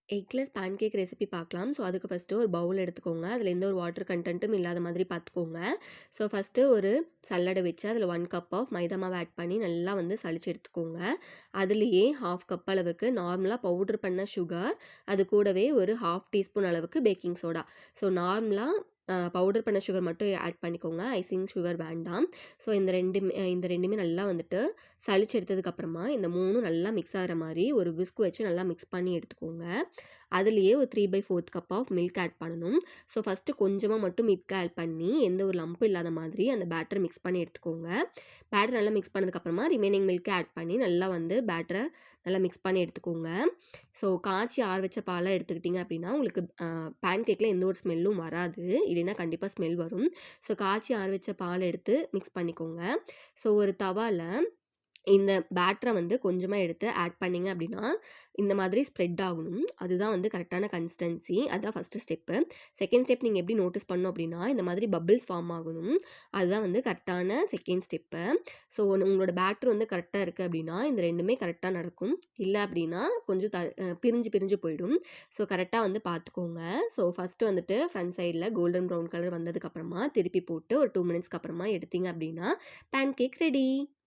Eggless pancake recipe பார்க்கலாம். So, அதுக்கு first ஒரு பவுல் எடுத்துக்கோங்க. அதில எந்த ஒரு வாட்டர் கன்டென்ட்டும் இல்லாத மாதிரி பார்த்துக்கோங்க. ஸோ, ஃபஸ்ட்டு ஒரு சல்லடை வச்சு அதில 1 கப் ஆஃப் மைதா மாவு ஆட் பண்ணி நல்லா வந்து சலிச்சு எடுத்துக்கோங்க. அதிலேயே 1/2 கப் அளவுக்கு நார்மலா பவுடர் பண்ண சுகர், அது கூடவே ஒரு 1/2 டீஸ்பூன் அளவுக்கு பேக்கிங் சோடா. ஸோ, நார்மலா பவுடர் பண்ண சுகர் மட்டும் ஆட் பண்ணிக்கோங்க. ஐசிங் சுகர் வேண்டாம். ஸோ, இந்த 2மே நல்லா வந்துட்டு சலிச்சு எடுத்ததுக்கப்புறமா இந்த 3ம் நல்லா மிக்ஸ் ஆகுற மாரி ஒரு விஸ்க் வச்சு நல்லா மிக்ஸ் பண்ணி எடுத்துக்கோங்க. அதிலேயே ஒரு 3/4 கப் ஆஃப் மில்க் ஆட் பண்ணணும். ஸோ, ஃபஸ்ட்டு கொஞ்சமா மட்டும் மில்க் ஆட் பண்ணி எந்த ஒரு லம்ப்பும் இல்லாத மாதிரி அந்த பேட்டர மிக்ஸ் பண்ணி எடுத்துக்கோங்க. பேட்டர் நல்லா மிக்ஸ் பண்ணதுக்கப்புறமா ரிமைனிங் மில்க்க ஆட் பண்ணி நல்லா வந்து பேட்டர நல்லா மிக்ஸ் பண்ணி எடுத்துக்கோங்க. ஸோ, காய்ச்சி ஆற வச்ச பாலா எடுத்துக்கிட்டீங்க அப்படின்னா, உங்களுக்கு பேன்கேக்ல எந்த ஒரு ஸ்மெல்லும் வராது. இல்லைன்னா கண்டிப்பா ஸ்மெல் வரும். ஸோ, காய்ச்சி ஆற வச்ச பால் எடுத்து மிக்ஸ் பண்ணிக்கோங்க. ஸோ, ஒரு தவால இந்த பேட்டர வந்து கொஞ்சமா எடுத்து ஆட் பண்ணீங்க அப்படின்னா, இந்த மாதிரி ஸ்ப்ரெட் ஆகணும். அதுதான் வந்து கரெக்ட்டான கன்சிஸ்டன்சி. அதான் ஃபர்ஸ்ட்டு ஸ்டெப்பு. செகண்ட் ஸ்டெப் நீங்க எப்படி நோட்டீஸ் பண்ணணும் அப்படின்னா, இந்த மாதிரி பபிள்ஸ் ஃபார்ம் ஆகணும். அதுதான் வந்து கரெக்ட்டான செகண்ட் ஸ்டெப்பு. ஸோ, உங்களோட பேட்டர் வந்து கரெக்ட்டா இருக்கு அப்படின்னா, இந்த 2மே கரெக்ட்டா நடக்கும். இல்ல அப்படின்னா, கொஞ்சம் பிரிஞ்சு பிரிஞ்சு போயிடும். ஸோ, கரெக்ட்டா வந்து பார்த்துக்கோங்க. ஸோ, ஃபர்ஸ்ட்டு வந்துட்டு ஃப்ரண்ட் சைட்ல கோல்டன் ப்ரவுன் கலர் வந்ததுக்கப்புறமா திருப்பி போட்டு ஒரு 2 மினிட்ஸ்க்கு அப்புறமா எடுத்தீங்க அப்படின்னா, பேன் கேக் ரெடி.